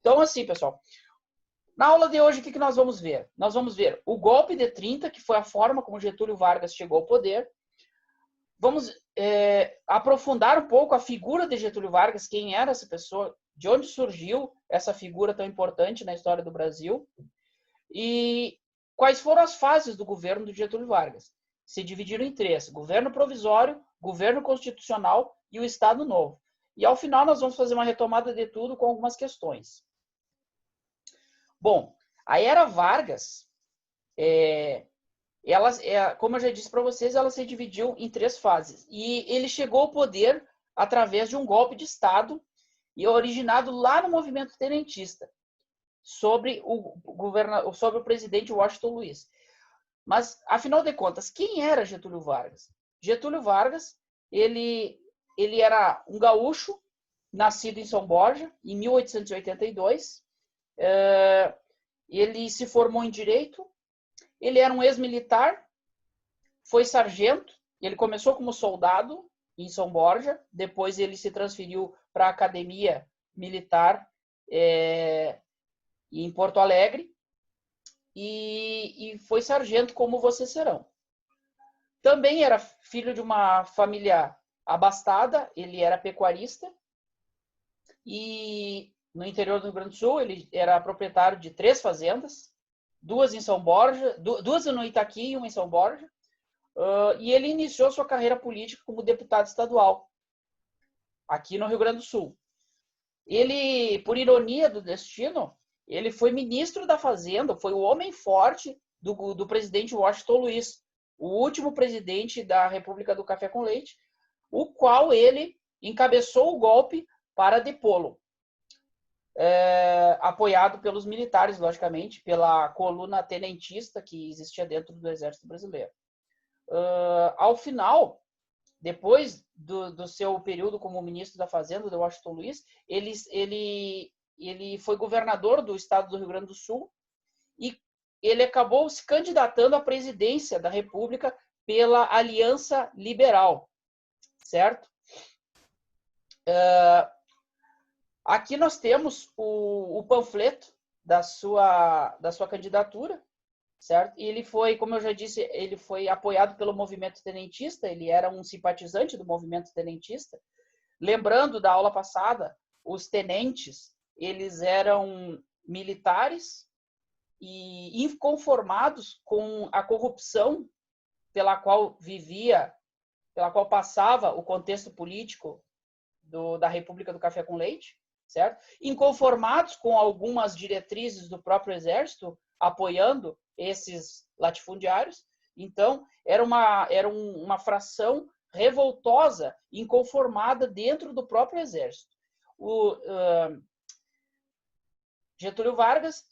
Então, assim, pessoal, na aula de hoje, o que nós vamos ver? Nós vamos ver o golpe de 30, que foi a forma como Getúlio Vargas chegou ao poder. Vamos aprofundar um pouco a figura de Getúlio Vargas, quem era essa pessoa, de onde surgiu essa figura tão importante na história do Brasil e quais foram as fases do governo de Getúlio Vargas. Se dividiram em três: governo provisório, governo constitucional e o Estado Novo. E ao final nós vamos fazer uma retomada de tudo com algumas questões. Bom, a era Vargas, como eu já disse para vocês, ela se dividiu em três fases. E ele chegou ao poder através de um golpe de Estado e originado lá no movimento tenentista, sobre o presidente Washington Luiz. Mas, afinal de contas, quem era Getúlio Vargas? Getúlio Vargas, ele era um gaúcho, nascido em São Borja, em 1882. Ele se formou em Direito. Ele era um ex-militar, foi sargento. Ele começou como soldado em São Borja, depois ele se transferiu para a Academia Militar em Porto Alegre e foi sargento, como vocês serão. Também era filho de uma família abastada, ele era pecuarista e no interior do Rio Grande do Sul ele era proprietário de 3 fazendas, 2 em São Borja, 2 no Itaqui e 1 em São Borja. E ele iniciou sua carreira política como deputado estadual aqui no Rio Grande do Sul. Ele, por ironia do destino, ele foi ministro da Fazenda, foi o homem forte do presidente Washington Luiz, o último presidente da República do Café com Leite, o qual ele encabeçou o golpe para depô-lo, apoiado pelos militares, logicamente, pela coluna tenentista que existia dentro do Exército Brasileiro. Ao final, depois do seu período como ministro da Fazenda, do Washington Luiz, ele foi governador do estado do Rio Grande do Sul e ele acabou se candidatando à presidência da República pela Aliança Liberal, certo? Aqui nós temos o panfleto da sua candidatura, certo? E ele foi, como eu já disse, ele foi apoiado pelo movimento tenentista, ele era um simpatizante do movimento tenentista. Lembrando da aula passada, os tenentes, eles eram militares e inconformados com a corrupção pela qual passava o contexto político da República do Café com Leite, certo? Inconformados com algumas diretrizes do próprio Exército, apoiando esses latifundiários. Então, era uma fração revoltosa, inconformada dentro do próprio Exército. Getúlio Vargas,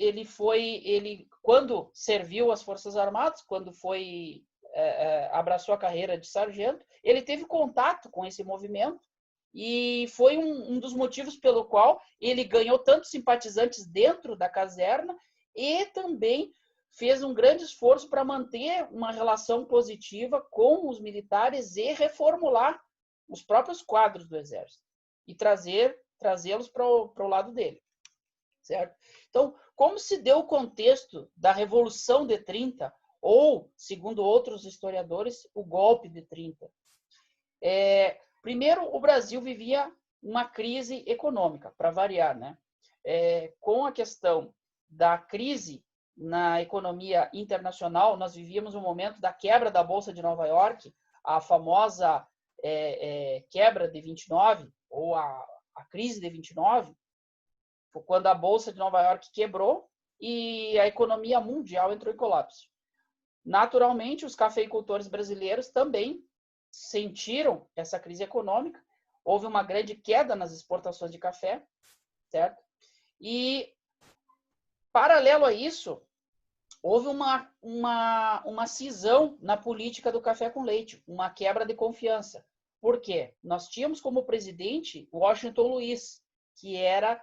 quando serviu as Forças Armadas, quando abraçou a carreira de sargento, ele teve contato com esse movimento e foi um dos motivos pelo qual ele ganhou tantos simpatizantes dentro da caserna e também fez um grande esforço para manter uma relação positiva com os militares e reformular os próprios quadros do Exército e trazê-los para o lado dele. Certo? Então, como se deu o contexto da Revolução de 30, ou, segundo outros historiadores, o golpe de 30? Primeiro, o Brasil vivia uma crise econômica, para variar, né? Com a questão da crise na economia internacional, nós vivíamos um momento da quebra da Bolsa de Nova York, a famosa quebra de 29, ou a crise de 29, quando a Bolsa de Nova York quebrou e a economia mundial entrou em colapso. Naturalmente, os cafeicultores brasileiros também sentiram essa crise econômica. Houve uma grande queda nas exportações de café, certo? E, paralelo a isso, houve uma cisão na política do café com leite, uma quebra de confiança. Por quê? Nós tínhamos como presidente Washington Luiz, que era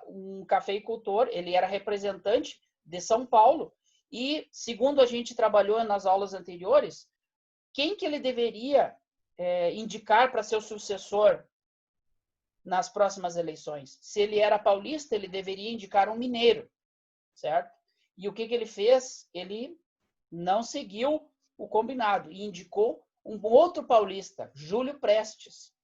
um cafeicultor, ele era representante de São Paulo e, segundo a gente trabalhou nas aulas anteriores, quem que ele deveria indicar para ser o sucessor nas próximas eleições. Se ele era paulista, ele deveria indicar um mineiro, certo? E o que ele fez? Ele não seguiu o combinado e indicou um outro paulista, Júlio Prestes.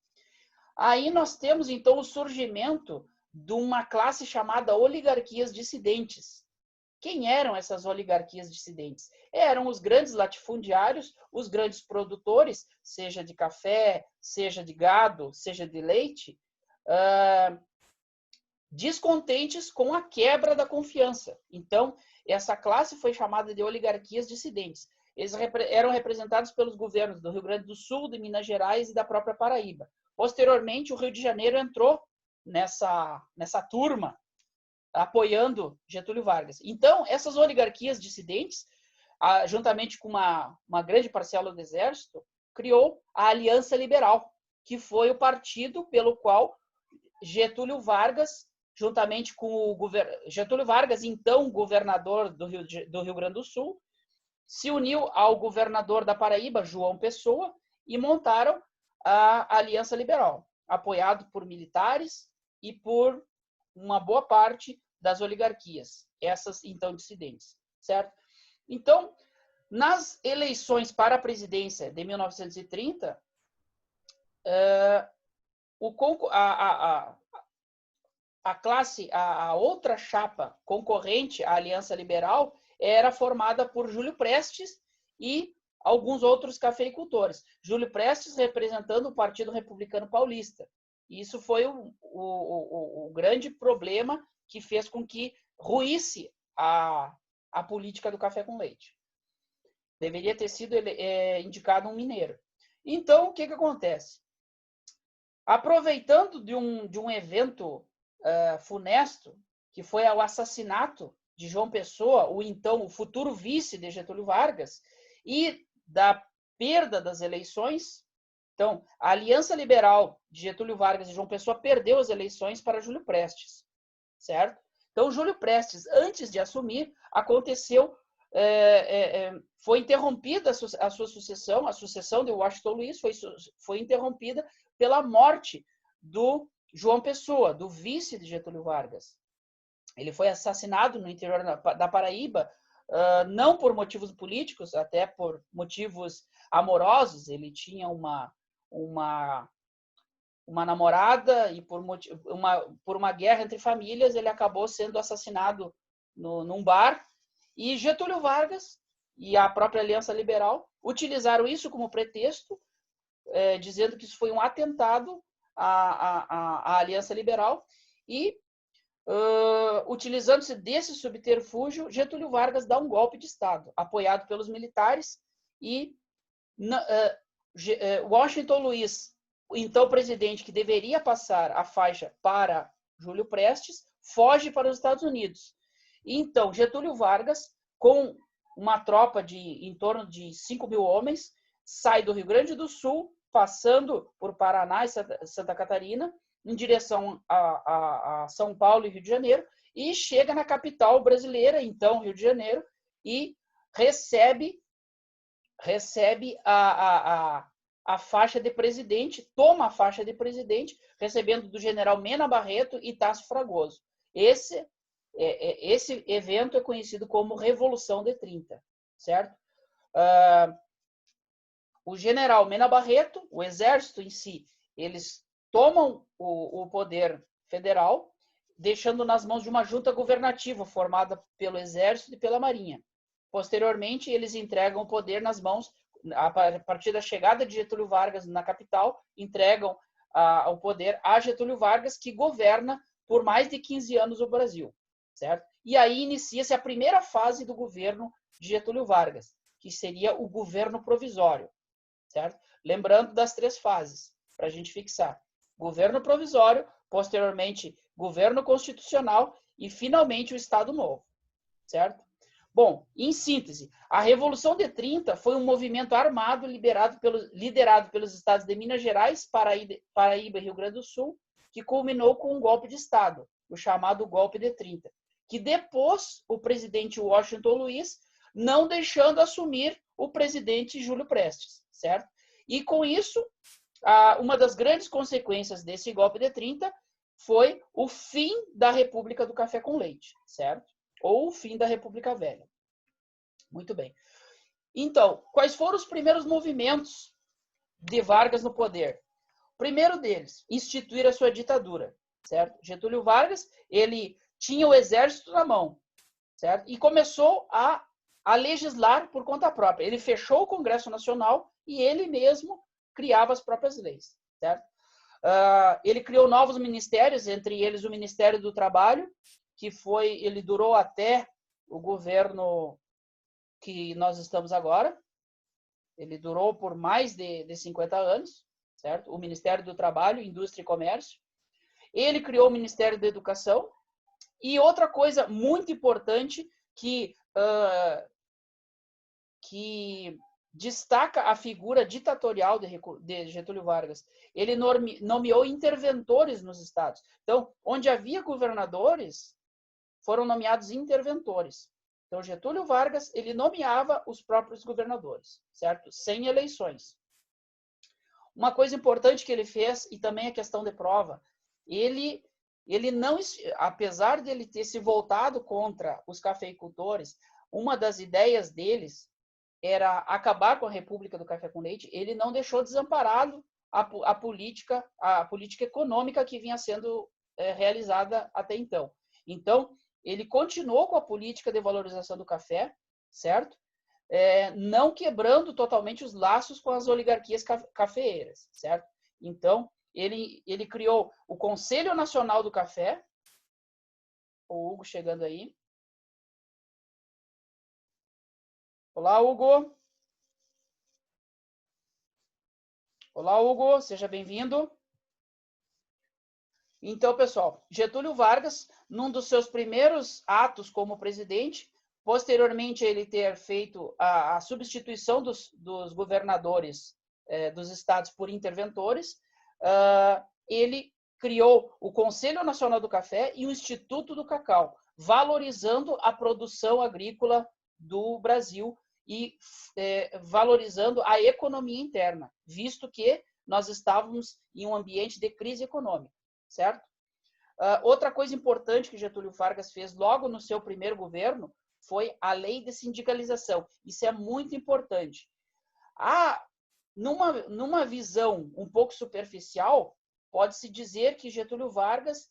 Aí nós temos, então, o surgimento de uma classe chamada oligarquias dissidentes. Quem eram essas oligarquias dissidentes? Eram os grandes latifundiários, os grandes produtores, seja de café, seja de gado, seja de leite, descontentes com a quebra da confiança. Então, essa classe foi chamada de oligarquias dissidentes. Eles eram representados pelos governos do Rio Grande do Sul, de Minas Gerais e da própria Paraíba. Posteriormente, o Rio de Janeiro entrou nessa turma, apoiando Getúlio Vargas. Então, essas oligarquias dissidentes, juntamente com uma grande parcela do Exército, criou a Aliança Liberal, que foi o partido pelo qual Getúlio Vargas, juntamente com o Getúlio Vargas, então governador do Rio Grande do Sul, se uniu ao governador da Paraíba, João Pessoa, e montaram a Aliança Liberal, apoiado por militares e por uma boa parte das oligarquias, essas então dissidentes, certo? Então, nas eleições para a presidência de 1930, a outra chapa concorrente à Aliança Liberal era formada por Júlio Prestes e alguns outros cafeicultores. Júlio Prestes representando o Partido Republicano Paulista. Isso foi o grande problema que fez com que ruísse a política do café com leite. Deveria ter sido indicado um mineiro. Então, o que acontece? Aproveitando de um evento funesto, que foi o assassinato de João Pessoa, o futuro vice de Getúlio Vargas, e da perda das eleições. Então, a Aliança Liberal de Getúlio Vargas e João Pessoa perdeu as eleições para Júlio Prestes, certo? Então, Júlio Prestes, antes de assumir, foi interrompida a sua sucessão, a sucessão de Washington Luiz foi interrompida pela morte do João Pessoa, do vice de Getúlio Vargas. Ele foi assassinado no interior da Paraíba, não por motivos políticos, até por motivos amorosos. Ele tinha uma namorada e por uma guerra entre famílias, ele acabou sendo assassinado num bar. E Getúlio Vargas e a própria Aliança Liberal utilizaram isso como pretexto, dizendo que isso foi um atentado à Aliança Liberal e, utilizando-se desse subterfúgio, Getúlio Vargas dá um golpe de Estado, apoiado pelos militares, e Washington Luiz, o então presidente que deveria passar a faixa para Júlio Prestes, foge para os Estados Unidos. Então, Getúlio Vargas, com uma tropa em torno de 5.000 homens, sai do Rio Grande do Sul, passando por Paraná e Santa Catarina, em direção a São Paulo e Rio de Janeiro, e chega na capital brasileira, então Rio de Janeiro, e recebe a faixa de presidente, toma a faixa de presidente, recebendo do general Mena Barreto e Tasso Fragoso. Esse evento é conhecido como Revolução de 30, certo? O general Mena Barreto, o exército em si, eles tomam o poder federal, deixando nas mãos de uma junta governativa formada pelo exército e pela marinha. Posteriormente, eles entregam o poder nas mãos, a partir da chegada de Getúlio Vargas na capital, entregam o poder a Getúlio Vargas, que governa por mais de 15 anos o Brasil, certo? E aí inicia-se a primeira fase do governo de Getúlio Vargas, que seria o governo provisório, certo? Lembrando das 3 fases, para a gente fixar. Governo provisório, posteriormente governo constitucional e, finalmente, o Estado Novo, certo? Bom, em síntese, a Revolução de 30 foi um movimento armado liderado pelos estados de Minas Gerais, Paraíba e Rio Grande do Sul, que culminou com um golpe de Estado, o chamado golpe de 30, que depôs o presidente Washington Luiz, não deixando assumir o presidente Júlio Prestes, certo? E com isso, uma das grandes consequências desse golpe de 30 foi o fim da República do Café com Leite, certo? Ou o fim da República Velha. Muito bem. Então, quais foram os primeiros movimentos de Vargas no poder? O primeiro deles, instituir a sua ditadura, certo? Getúlio Vargas, ele tinha o exército na mão, certo? E começou a legislar por conta própria. Ele fechou o Congresso Nacional e ele mesmo criava as próprias leis, certo? Ele criou novos ministérios, entre eles o Ministério do Trabalho, que ele durou até o governo que nós estamos agora. Ele durou por mais de 50 anos, certo? O Ministério do Trabalho, Indústria e Comércio. Ele criou o Ministério da Educação. E outra coisa muito importante que destaca a figura ditatorial de Getúlio Vargas. Ele nomeou interventores nos estados. Então, onde havia governadores, foram nomeados interventores. Então, Getúlio Vargas, ele nomeava os próprios governadores, certo? Sem eleições. Uma coisa importante que ele fez, e também a questão de prova, ele não, apesar de ele ter se voltado contra os cafeicultores, uma das ideias deles era acabar com a República do Café com Leite, ele não deixou desamparado a política econômica que vinha sendo realizada até então. Então, ele continuou com a política de valorização do café, certo? Não quebrando totalmente os laços com as oligarquias cafeeiras, certo? Então, ele criou o Conselho Nacional do Café. O Hugo chegando aí. Olá, Hugo. Olá, Hugo. Seja bem-vindo. Então, pessoal, Getúlio Vargas, num dos seus primeiros atos como presidente, posteriormente ele ter feito a substituição dos governadores dos estados por interventores, ele criou o Conselho Nacional do Café e o Instituto do Cacau, valorizando a produção agrícola do Brasil e valorizando a economia interna, visto que nós estávamos em um ambiente de crise econômica, certo? Outra coisa importante que Getúlio Vargas fez logo no seu primeiro governo foi a lei de sindicalização. Isso é muito importante. Numa visão um pouco superficial, pode-se dizer que Getúlio Vargas,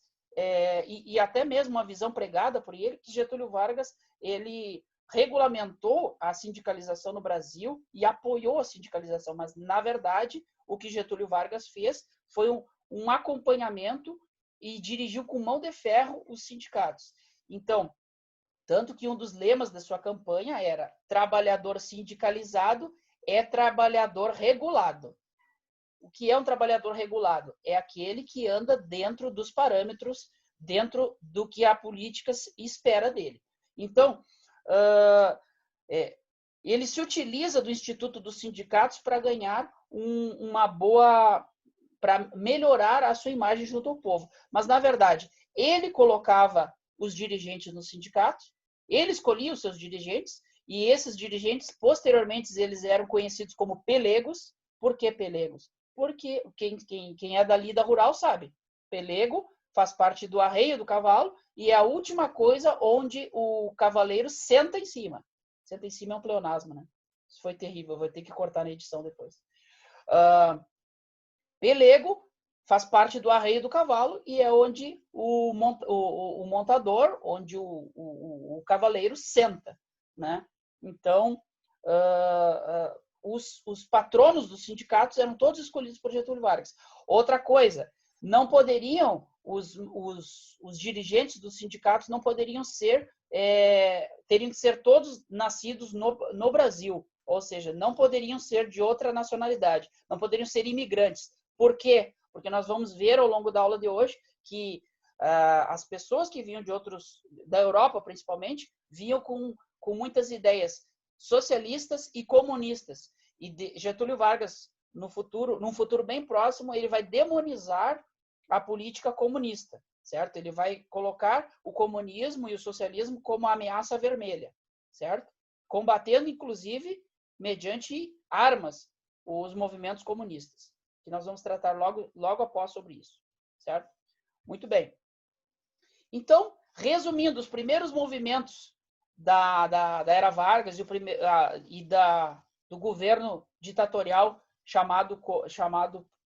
e até mesmo uma visão pregada por ele, que Getúlio Vargas ele regulamentou a sindicalização no Brasil e apoiou a sindicalização, mas, na verdade, o que Getúlio Vargas fez foi um acompanhamento e dirigiu com mão de ferro os sindicatos. Então, tanto que um dos lemas da sua campanha era: trabalhador sindicalizado é trabalhador regulado. O que é um trabalhador regulado? É aquele que anda dentro dos parâmetros, dentro do que a política espera dele. Então, ele se utiliza do Instituto dos Sindicatos para ganhar para melhorar a sua imagem junto ao povo. Mas, na verdade, ele colocava os dirigentes nos sindicatos, ele escolhia os seus dirigentes, e esses dirigentes, posteriormente, eles eram conhecidos como pelegos. Por que pelegos? Porque quem é da lida rural sabe. Pelego faz parte do arreio do cavalo e é a última coisa onde o cavaleiro senta em cima. Senta em cima é um pleonasmo, né? Isso foi terrível, vou ter que cortar na edição depois. Pelego faz parte do arreio do cavalo e é onde o montador, onde o cavaleiro senta, né? Então, os patronos dos sindicatos eram todos escolhidos por Getúlio Vargas. Outra coisa, não poderiam, os dirigentes dos sindicatos não poderiam teriam que ser todos nascidos no Brasil, ou seja, não poderiam ser de outra nacionalidade, não poderiam ser imigrantes. Por quê? Porque nós vamos ver ao longo da aula de hoje que as pessoas que vinham da Europa, principalmente, vinham com muitas ideias socialistas e comunistas. E Getúlio Vargas, num futuro bem próximo, ele vai demonizar a política comunista, certo? Ele vai colocar o comunismo e o socialismo como ameaça vermelha, certo? Combatendo, inclusive, mediante armas, os movimentos comunistas. que nós vamos tratar logo após sobre isso, certo? Muito bem. Então, resumindo, os primeiros movimentos da Era Vargas do governo ditatorial chamado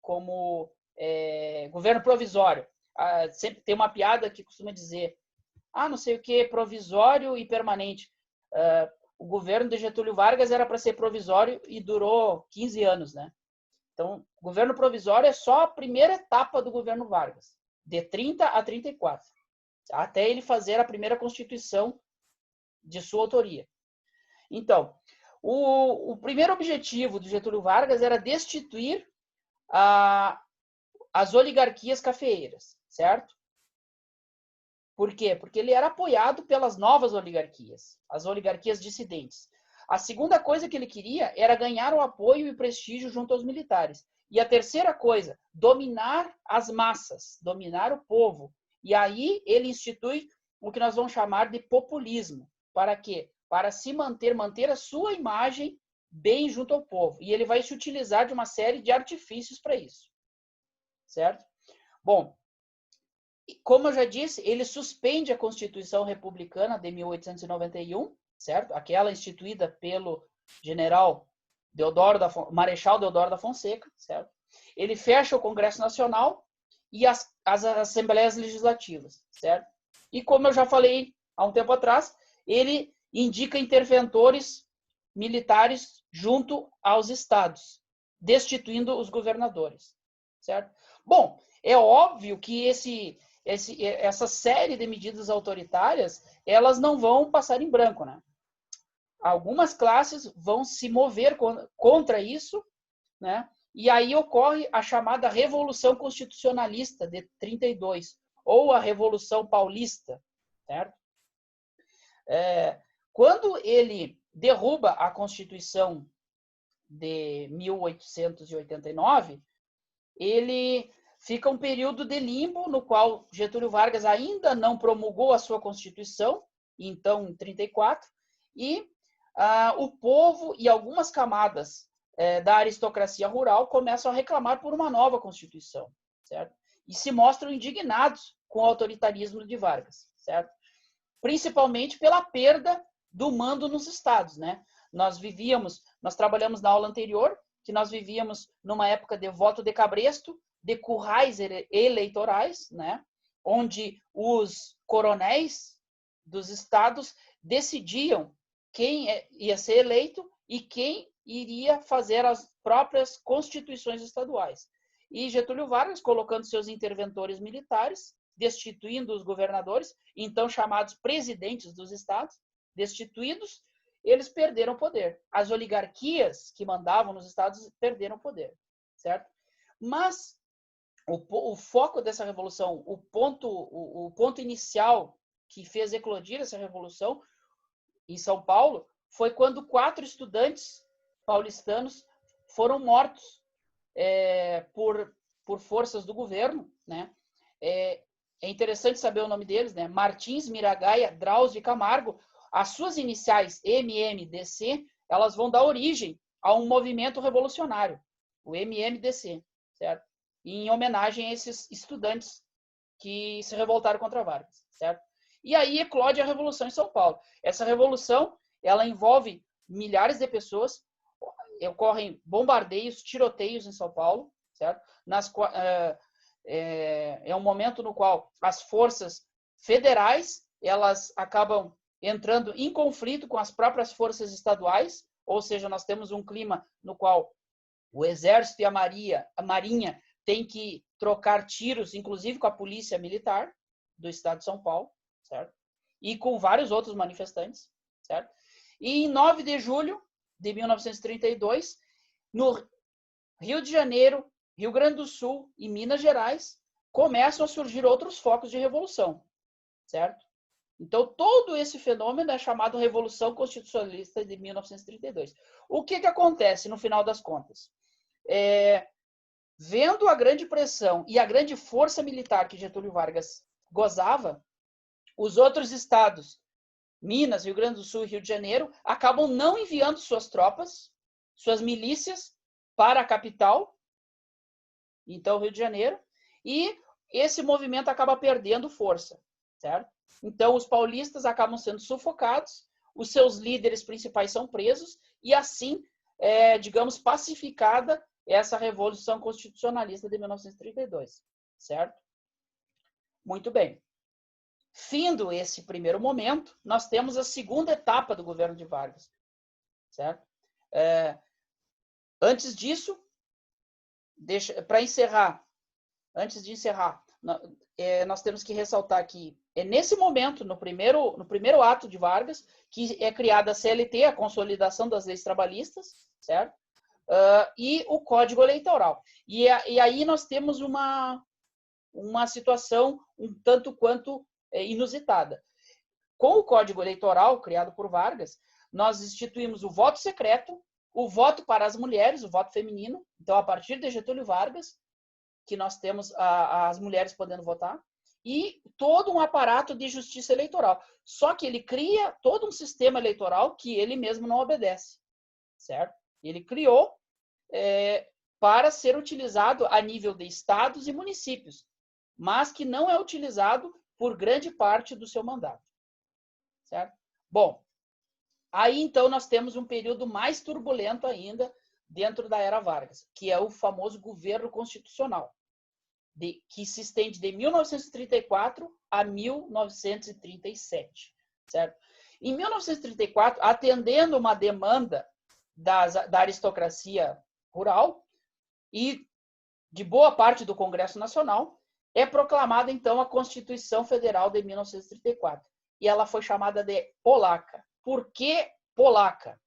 como governo provisório. Sempre tem uma piada que costuma dizer, não sei o que, provisório e permanente. O governo de Getúlio Vargas era para ser provisório e durou 15 anos, né? Então, o governo provisório é só a primeira etapa do governo Vargas, de 30 a 34, até ele fazer a primeira Constituição de sua autoria. Então, o primeiro objetivo do Getúlio Vargas era destituir as oligarquias cafeeiras, certo? Por quê? Porque ele era apoiado pelas novas oligarquias, as oligarquias dissidentes. A segunda coisa que ele queria era ganhar o apoio e prestígio junto aos militares. E a terceira coisa, dominar as massas, dominar o povo. E aí ele institui o que nós vamos chamar de populismo. Para quê? Para se manter a sua imagem bem junto ao povo. E ele vai se utilizar de uma série de artifícios para isso. Certo? Bom, como eu já disse, ele suspende a Constituição Republicana de 1891, certo? Aquela instituída pelo general Marechal Deodoro da Fonseca, certo? Ele fecha o Congresso Nacional e as Assembleias Legislativas, certo? E como eu já falei há um tempo atrás, ele indica interventores militares junto aos estados, destituindo os governadores, certo? Bom, é óbvio que essa série de medidas autoritárias, elas não vão passar em branco, né? Algumas classes vão se mover contra isso, né? E aí ocorre a chamada Revolução Constitucionalista de 32, ou a Revolução Paulista, certo? Quando ele derruba a Constituição de 1889, ele fica um período de limbo no qual Getúlio Vargas ainda não promulgou a sua Constituição, então em 34, e o povo e algumas camadas da aristocracia rural começam a reclamar por uma nova Constituição, certo? E se mostram indignados com o autoritarismo de Vargas, certo? Principalmente pela perda do mando nos estados, né? Nós trabalhamos na aula anterior, que nós vivíamos numa época de voto de cabresto, de currais eleitorais, né? Onde os coronéis dos estados decidiam quem ia ser eleito e quem iria fazer as próprias constituições estaduais. E Getúlio Vargas, colocando seus interventores militares, destituindo os governadores, então chamados presidentes dos estados, destituídos, eles perderam o poder. As oligarquias que mandavam nos estados perderam o poder, certo? Mas o foco dessa revolução, o ponto inicial que fez eclodir essa revolução em São Paulo foi quando 4 estudantes paulistanos foram mortos por forças do governo, né? É interessante saber o nome deles, né? Martins, Miragaia, Drauzio e Camargo. As suas iniciais, MMDC, elas vão dar origem a um movimento revolucionário, o MMDC, certo? Em homenagem a esses estudantes que se revoltaram contra Vargas, certo? E aí eclode a Revolução em São Paulo. Essa revolução, ela envolve milhares de pessoas, ocorrem bombardeios, tiroteios em São Paulo, certo? É um momento no qual as forças federais, elas acabam entrando em conflito com as próprias forças estaduais, ou seja, nós temos um clima no qual o Exército e a Marinha têm que trocar tiros, inclusive com a Polícia Militar do Estado de São Paulo, certo? E com vários outros manifestantes, certo? E em 9 de julho de 1932, no Rio de Janeiro, Rio Grande do Sul e Minas Gerais, começam a surgir outros focos de revolução, certo? Então, todo esse fenômeno é chamado Revolução Constitucionalista de 1932. O que acontece no final das contas? Vendo a grande pressão e a grande força militar que Getúlio Vargas gozava, os outros estados, Minas, Rio Grande do Sul e Rio de Janeiro, acabam não enviando suas tropas, suas milícias, para a capital, então Rio de Janeiro, e esse movimento acaba perdendo força, certo? Então os paulistas acabam sendo sufocados, os seus líderes principais são presos, e assim, digamos, pacificada essa Revolução Constitucionalista de 1932, certo? Muito bem. Findo esse primeiro momento, nós temos a segunda etapa do governo de Vargas, certo? Antes disso, para encerrar, antes de encerrar, nós temos que ressaltar que é nesse momento, no primeiro ato de Vargas, que é criada a CLT, a Consolidação das Leis Trabalhistas, certo? E o Código Eleitoral. E aí nós temos uma situação um tanto quanto inusitada. Com o Código Eleitoral, criado por Vargas, nós instituímos o voto secreto, o voto para as mulheres, o voto feminino. Então, a partir de Getúlio Vargas, que nós temos as mulheres podendo votar, e todo um aparato de justiça eleitoral. Só que ele cria todo um sistema eleitoral que ele mesmo não obedece, certo? Ele criou para ser utilizado a nível de estados e municípios, mas que não é utilizado por grande parte do seu mandato, certo? Bom, aí então nós temos um período mais turbulento ainda dentro da era Vargas, que é o famoso governo constitucional, que se estende de 1934 a 1937, certo? Em 1934, atendendo uma demanda da aristocracia rural e de boa parte do Congresso Nacional, é proclamada, então, a Constituição Federal de 1934. E ela foi chamada de polaca. Por que polaca?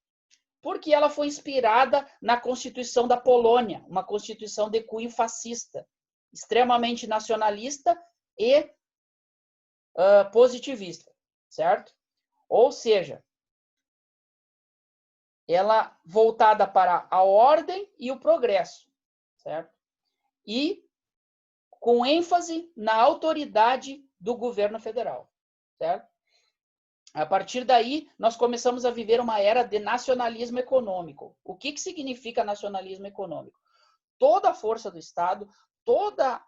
Porque ela foi inspirada na Constituição da Polônia, uma constituição de cunho fascista, extremamente nacionalista e positivista, certo? Ou seja, ela voltada para a ordem e o progresso, certo? E com ênfase na autoridade do governo federal, certo? A partir daí, nós começamos a viver uma era de nacionalismo econômico. O que significa nacionalismo econômico? Toda a força do Estado, toda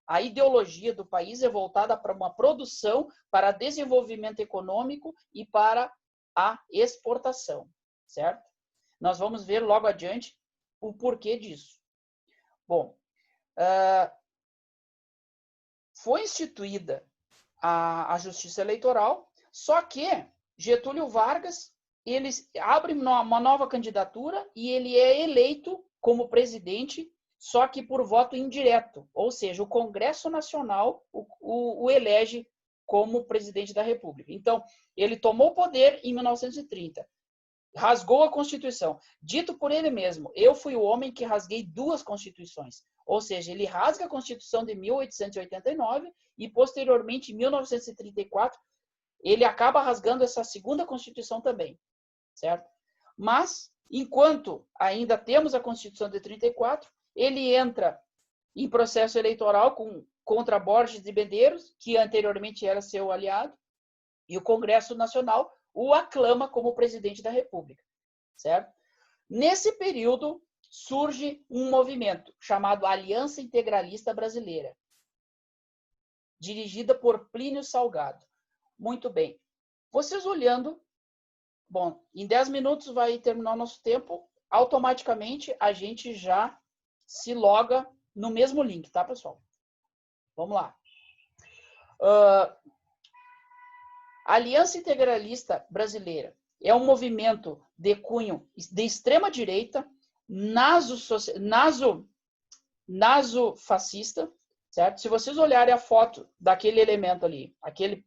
a ideologia do país é voltada para uma produção, para desenvolvimento econômico e para a exportação, certo? Nós vamos ver logo adiante o porquê disso. Bom, foi instituída a Justiça Eleitoral, só que Getúlio Vargas, ele abre uma nova candidatura e ele é eleito como presidente, só que por voto indireto, ou seja, o Congresso Nacional o elege como presidente da República. Então, ele tomou o poder em 1930, rasgou a Constituição. Dito por ele mesmo, eu fui o homem que rasguei 2 Constituições. Ou seja, ele rasga a Constituição de 1889 e, posteriormente, em 1934, ele acaba rasgando essa segunda Constituição também, certo? Mas, enquanto ainda temos a Constituição de 34, ele entra em processo eleitoral contra Borges de Medeiros, que anteriormente era seu aliado, e o Congresso Nacional o aclama como presidente da República, certo? Nesse período, surge um movimento chamado Aliança Integralista Brasileira, dirigida por Plínio Salgado. Muito bem. Vocês olhando, bom, em 10 minutos vai terminar o nosso tempo, automaticamente a gente já se loga no mesmo link, tá, pessoal? Vamos lá. Aliança Integralista Brasileira é um movimento de cunho de extrema-direita, naso-fascista, certo? Se vocês olharem a foto daquele elemento ali, aquele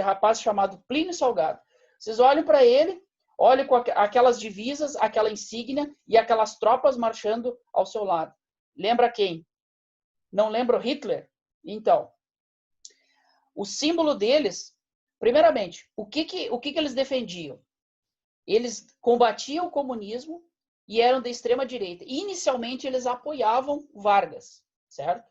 rapaz chamado Plínio Salgado, vocês olhem para ele, olhem com aquelas divisas, aquela insígnia e aquelas tropas marchando ao seu lado. Lembra quem? Não lembra o Hitler? Então, o símbolo deles, primeiramente, o que eles defendiam? Eles combatiam o comunismo e eram da extrema-direita. Inicialmente, eles apoiavam Vargas, certo?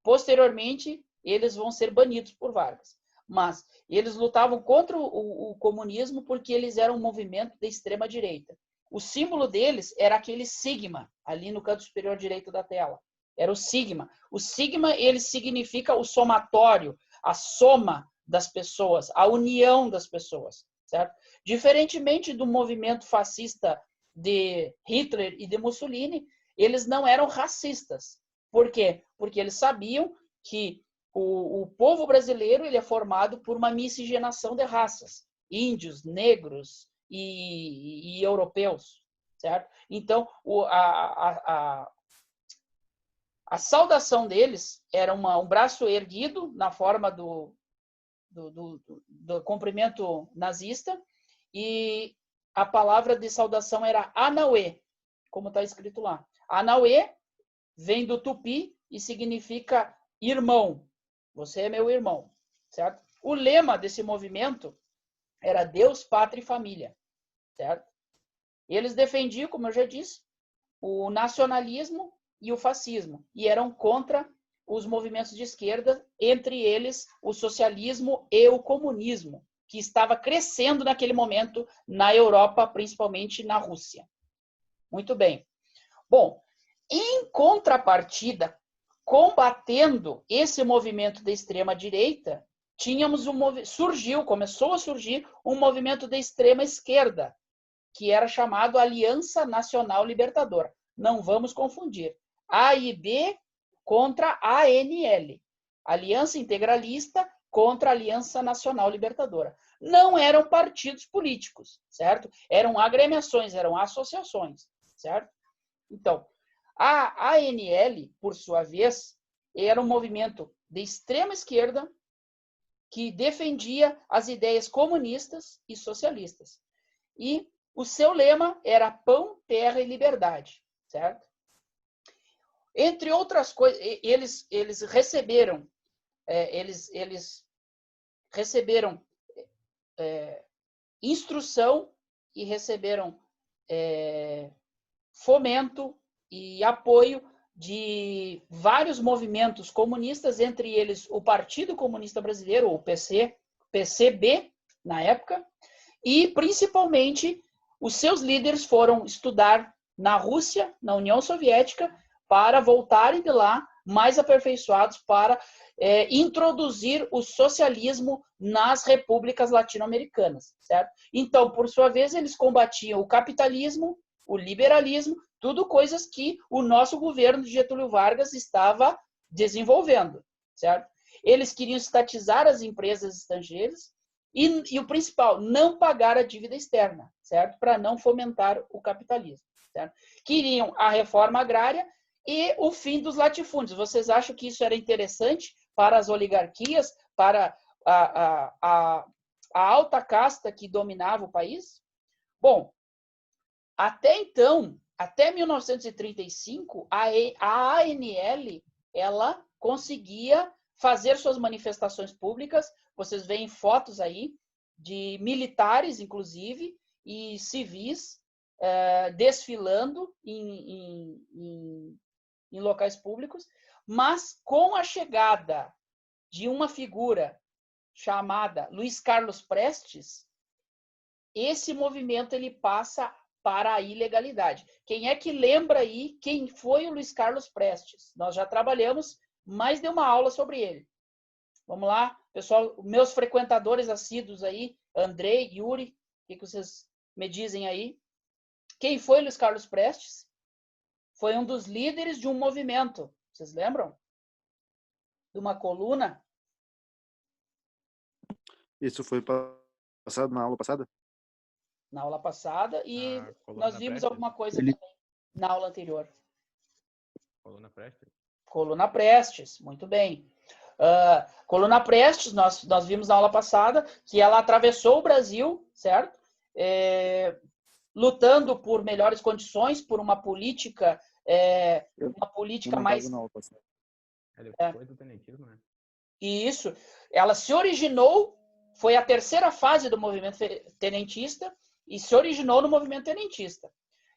Posteriormente, eles vão ser banidos por Vargas. Mas eles lutavam contra o comunismo porque eles eram um movimento de extrema-direita. O símbolo deles era aquele sigma, ali no canto superior direito da tela. Era o sigma. O sigma, ele significa o somatório, a soma das pessoas, a união das pessoas, certo? Diferentemente do movimento fascista de Hitler e de Mussolini, eles não eram racistas. Por quê? Porque eles sabiam que o povo brasileiro ele é formado por uma miscigenação de raças, índios, negros e europeus, certo? Então, a saudação deles era um braço erguido na forma do cumprimento nazista, e a palavra de saudação era Anauê, como está escrito lá. Anauê vem do tupi e significa irmão. Você é meu irmão, certo? O lema desse movimento era Deus, Pátria e Família, certo? Eles defendiam, como eu já disse, o nacionalismo e o fascismo, e eram contra os movimentos de esquerda, entre eles o socialismo e o comunismo, que estava crescendo naquele momento na Europa, principalmente na Rússia. Muito bem. Bom, em contrapartida, combatendo esse movimento da extrema-direita, começou a surgir um movimento da extrema-esquerda, que era chamado Aliança Nacional Libertadora. Não vamos confundir. AIB contra ANL. Aliança Integralista contra a Aliança Nacional Libertadora. Não eram partidos políticos, certo? Eram agremiações, eram associações, certo? Então, a ANL, por sua vez, era um movimento de extrema esquerda que defendia as ideias comunistas e socialistas. E o seu lema era pão, terra e liberdade, certo? Entre outras coisas, eles receberam instrução e receberam fomento e apoio de vários movimentos comunistas, entre eles o Partido Comunista Brasileiro, o PCB, na época, e principalmente os seus líderes foram estudar na Rússia, na União Soviética, para voltarem de lá mais aperfeiçoados para introduzir o socialismo nas repúblicas latino-americanas, certo? Então, por sua vez, eles combatiam o capitalismo, o liberalismo, tudo coisas que o nosso governo de Getúlio Vargas estava desenvolvendo, certo? Eles queriam estatizar as empresas estrangeiras e o principal, não pagar a dívida externa, certo? Para não fomentar o capitalismo, certo? Queriam a reforma agrária e o fim dos latifúndios. Vocês acham que isso era interessante para as oligarquias, para a alta casta que dominava o país? Bom, até então, até 1935, a ANL ela conseguia fazer suas manifestações públicas. Vocês veem fotos aí de militares, inclusive, e civis desfilando em locais públicos, mas com a chegada de uma figura chamada Luiz Carlos Prestes, esse movimento ele passa para a ilegalidade. Quem é que lembra aí quem foi o Luiz Carlos Prestes? Nós já trabalhamos mais de uma aula sobre ele. Vamos lá, pessoal, meus frequentadores assíduos aí, Andrei, Yuri, o que vocês me dizem aí? Quem foi Luiz Carlos Prestes? Foi um dos líderes de um movimento. Vocês lembram? De uma coluna? Isso foi passado na aula passada? Na aula passada, e nós vimos alguma coisa também na aula anterior. Coluna Prestes? Coluna Prestes, muito bem. Coluna Prestes, nós vimos na aula passada que ela atravessou o Brasil, certo? Lutando por melhores condições, por uma política mais... Depois do tenentismo, né? E isso, ela se originou, foi a terceira fase do movimento tenentista, e se originou no movimento tenentista.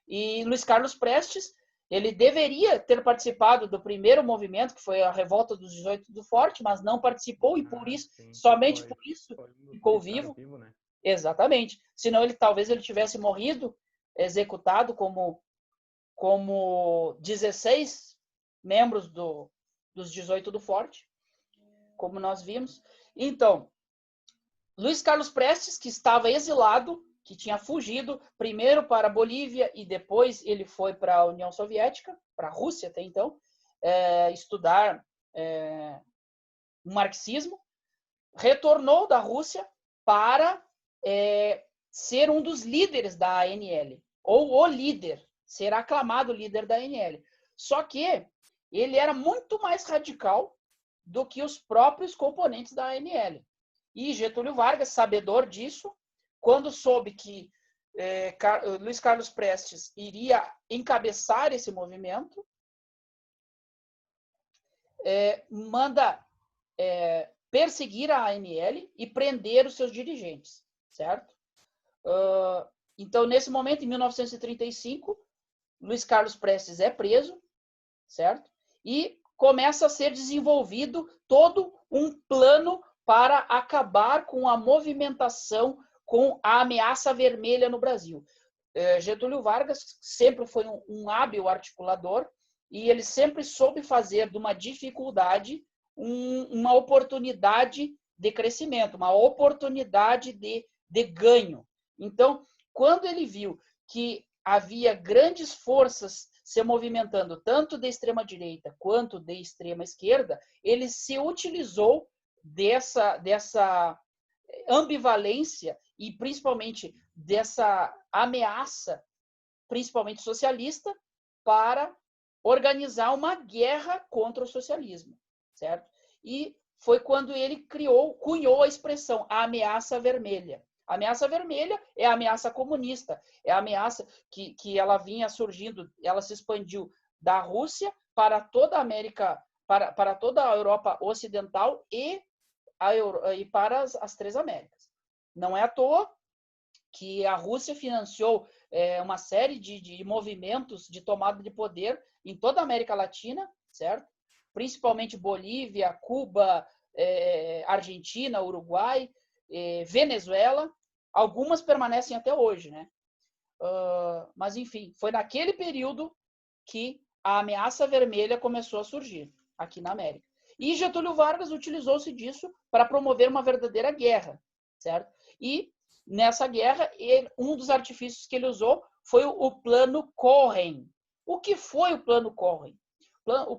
E Luiz Carlos Prestes, ele deveria ter participado do primeiro movimento, que foi a Revolta dos 18 do Forte, mas não participou, e por isso, somente por isso, ficou vivo. Né? Exatamente. Senão talvez ele tivesse morrido executado como 16 membros dos 18 do Forte, como nós vimos. Então, Luiz Carlos Prestes, que estava exilado, que tinha fugido primeiro para a Bolívia e depois ele foi para a União Soviética, para a Rússia até então, estudar o marxismo, retornou da Rússia para ser um dos líderes da ANL, ou o líder, ser aclamado líder da ANL. Só que ele era muito mais radical do que os próprios componentes da ANL. E Getúlio Vargas, sabedor disso, quando soube que Luiz Carlos Prestes iria encabeçar esse movimento, manda perseguir a ANL e prender os seus dirigentes, certo? Então, nesse momento, em 1935, Luiz Carlos Prestes é preso, certo? E começa a ser desenvolvido todo um plano para acabar com a movimentação, com a ameaça vermelha no Brasil. Getúlio Vargas sempre foi um hábil articulador e ele sempre soube fazer de uma dificuldade uma oportunidade de crescimento, uma oportunidade de ganho. Então, quando ele viu que havia grandes forças se movimentando, tanto de extrema-direita quanto de extrema-esquerda, ele se utilizou dessa ambivalência e principalmente dessa ameaça, principalmente socialista, para organizar uma guerra contra o socialismo, certo? E foi quando ele cunhou a expressão a ameaça vermelha. A ameaça vermelha é a ameaça comunista, é a ameaça que ela vinha surgindo, ela se expandiu da Rússia para toda a América, para toda a Europa Ocidental e para as três Américas. Não é à toa que a Rússia financiou uma série de movimentos de tomada de poder em toda a América Latina, certo? Principalmente Bolívia, Cuba, Argentina, Uruguai, Venezuela. Algumas permanecem até hoje, né? Mas, enfim, foi naquele período que a ameaça vermelha começou a surgir aqui na América. E Getúlio Vargas utilizou-se disso para promover uma verdadeira guerra, certo? E nessa guerra, um dos artifícios que ele usou foi o Plano Cohen. O que foi o Plano Cohen? O